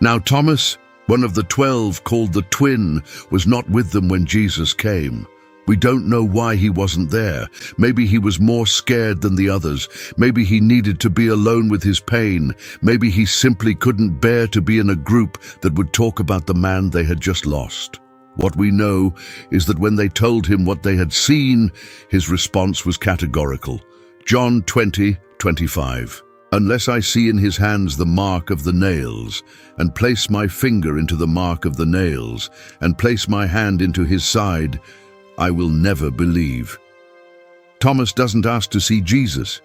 Now Thomas, one of the 12, called the twin, was not with them when Jesus came. We don't know why he wasn't there. Maybe he was more scared than the others. Maybe he needed to be alone with his pain. Maybe he simply couldn't bear to be in a group that would talk about the man they had just lost. What we know is that when they told him what they had seen, his response was categorical. John 20:25. Unless I see in his hands the mark of the nails, and place my finger into the mark of the nails, and place my hand into his side, I will never believe. Thomas doesn't ask to see Jesus.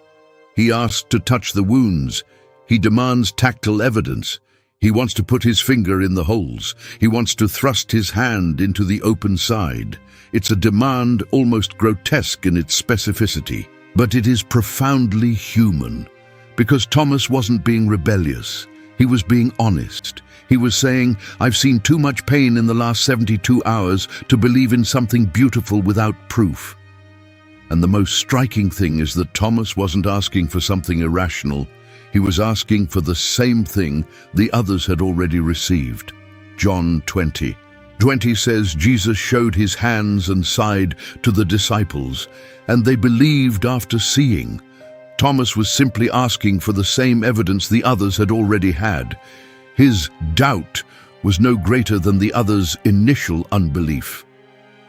He asks to touch the wounds. He demands tactile evidence. He wants to put his finger in the holes. He wants to thrust his hand into the open side. It's a demand almost grotesque in its specificity, but it is profoundly human. Because Thomas wasn't being rebellious. He was being honest. He was saying, I've seen too much pain in the last 72 hours to believe in something beautiful without proof. And the most striking thing is that Thomas wasn't asking for something irrational. He was asking for the same thing the others had already received. John 20:20 says Jesus showed his hands and side to the disciples, and they believed after seeing. Thomas was simply asking for the same evidence the others had already had. His doubt was no greater than the others' initial unbelief.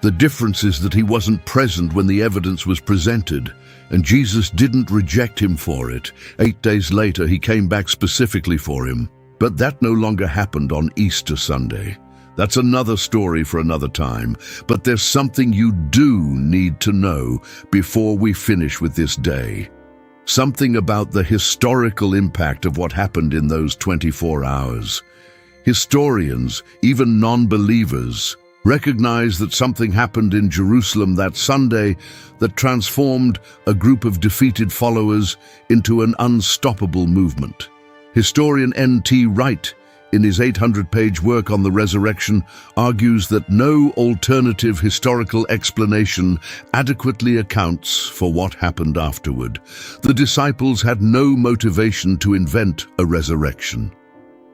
The difference is that he wasn't present when the evidence was presented, and Jesus didn't reject him for it. 8 days later, he came back specifically for him. But that no longer happened on Easter Sunday. That's another story for another time. But there's something you do need to know before we finish with this day. Something about the historical impact of what happened in those 24 hours. Historians, even non-believers, recognize that something happened in Jerusalem that Sunday that transformed a group of defeated followers into an unstoppable movement. Historian N.T. Wright, in his 800-page work on the resurrection, argues that no alternative historical explanation adequately accounts for what happened afterward. The disciples had no motivation to invent a resurrection.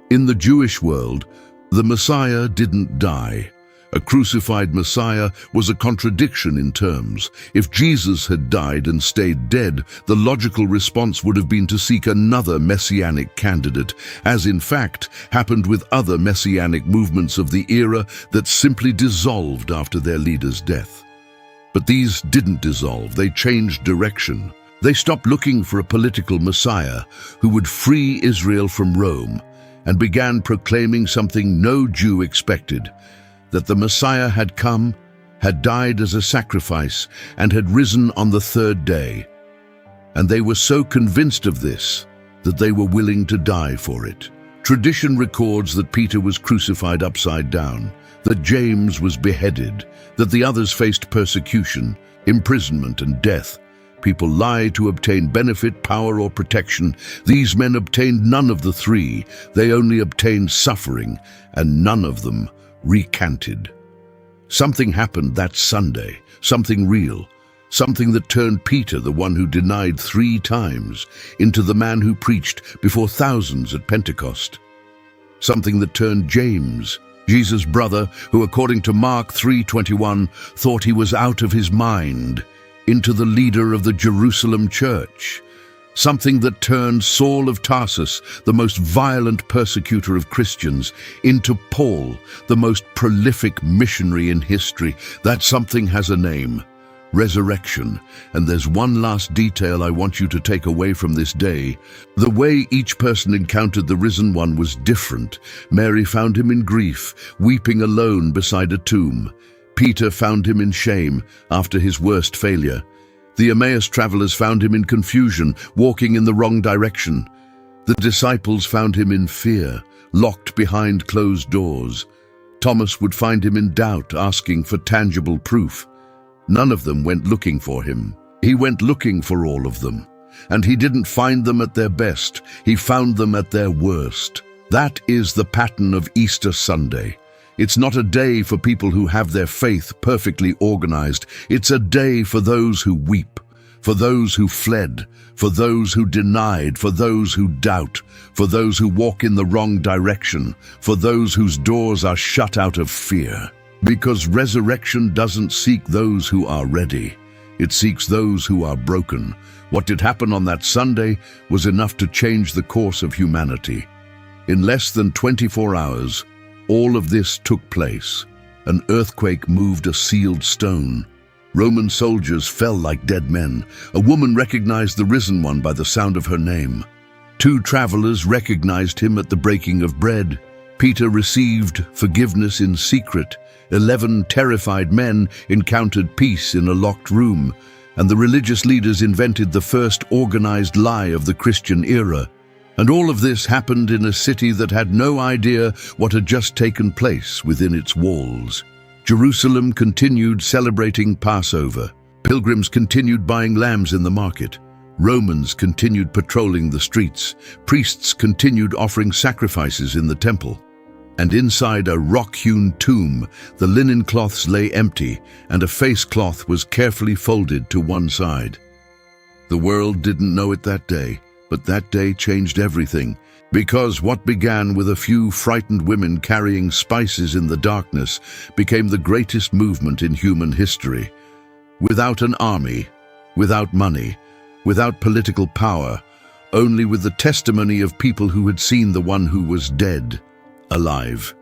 In the Jewish world, the Messiah didn't die. A crucified Messiah was a contradiction in terms. If Jesus had died and stayed dead, the logical response would have been to seek another messianic candidate, as in fact happened with other messianic movements of the era that simply dissolved after their leader's death. But these didn't dissolve, they changed direction. They stopped looking for a political Messiah who would free Israel from Rome and began proclaiming something no Jew expected: that the Messiah had come, had died as a sacrifice, and had risen on the third day. And they were so convinced of this that they were willing to die for it. Tradition records that Peter was crucified upside down, that James was beheaded, that the others faced persecution, imprisonment, and death. People lie to obtain benefit, power, or protection. These men obtained none of the three. They only obtained suffering, and none of them recanted. Something happened that Sunday, something real, something that turned Peter, the one who denied 3 times, into the man who preached before thousands at Pentecost. Something that turned James, Jesus' brother, who according to Mark 3:21 thought he was out of his mind, into the leader of the Jerusalem church. Something that turned Saul of Tarsus, the most violent persecutor of Christians, into Paul, the most prolific missionary in history. That something has a name: resurrection. And there's one last detail I want you to take away from this day. The way each person encountered the risen one was different. Mary found him in grief, weeping alone beside a tomb. Peter found him in shame after his worst failure. The Emmaus travelers found him in confusion, walking in the wrong direction. The disciples found him in fear, locked behind closed doors. Thomas would find him in doubt, asking for tangible proof. None of them went looking for him. He went looking for all of them. And he didn't find them at their best. He found them at their worst. That is the pattern of Easter Sunday. It's not a day for people who have their faith perfectly organized. It's a day for those who weep, for those who fled, for those who denied, for those who doubt, for those who walk in the wrong direction, for those whose doors are shut out of fear. Because resurrection doesn't seek those who are ready. It seeks those who are broken. What did happen on that Sunday was enough to change the course of humanity. In less than 24 hours, all of this took place. An earthquake moved a sealed stone. Roman soldiers fell like dead men. A woman recognized the risen one by the sound of her name. 2 travelers recognized him at the breaking of bread. Peter received forgiveness in secret. 11 terrified men encountered peace in a locked room. And the religious leaders invented the first organized lie of the Christian era. And all of this happened in a city that had no idea what had just taken place within its walls. Jerusalem continued celebrating Passover. Pilgrims continued buying lambs in the market. Romans continued patrolling the streets. Priests continued offering sacrifices in the temple. And inside a rock-hewn tomb, the linen cloths lay empty, and a face cloth was carefully folded to one side. The world didn't know it that day, but that day changed everything. Because what began with a few frightened women carrying spices in the darkness became the greatest movement in human history. Without an army, without money, without political power, only with the testimony of people who had seen the one who was dead, alive.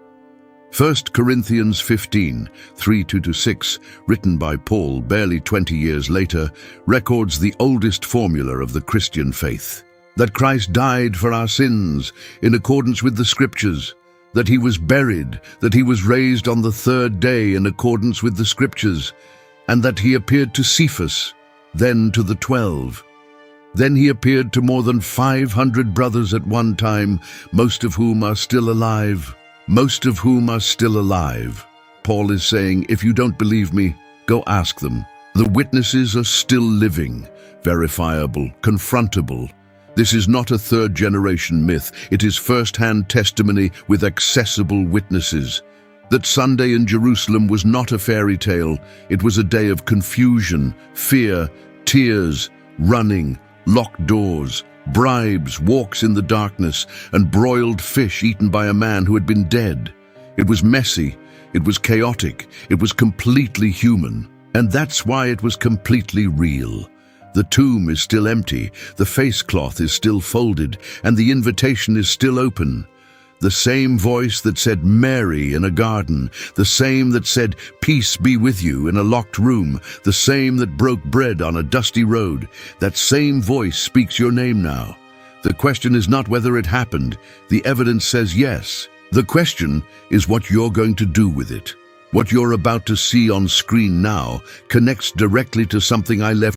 1 Corinthians 15, 3-6, written by Paul barely 20 years later, records the oldest formula of the Christian faith. That Christ died for our sins in accordance with the Scriptures, that he was buried, that he was raised on the 3rd day in accordance with the Scriptures, and that he appeared to Cephas, then to the 12. Then he appeared to more than 500 brothers at one time, most of whom are still alive. Most of whom are still alive. Paul is saying, if you don't believe me, go ask them. The witnesses are still living, verifiable, confrontable. This is not a third-generation myth. It is first-hand testimony with accessible witnesses. That Sunday in Jerusalem was not a fairy tale. It was a day of confusion, fear, tears, running, locked doors, bribes, walks in the darkness, and broiled fish eaten by a man who had been dead. It was messy. It was chaotic. It was completely human. And that's why it was completely real. The tomb is still empty, the face cloth is still folded, and the invitation is still open. The same voice that said Mary in a garden, the same that said peace be with you in a locked room, the same that broke bread on a dusty road, that same voice speaks your name now. The question is not whether it happened. The evidence says yes. The question is what you're going to do with it. What you're about to see on screen now connects directly to something I left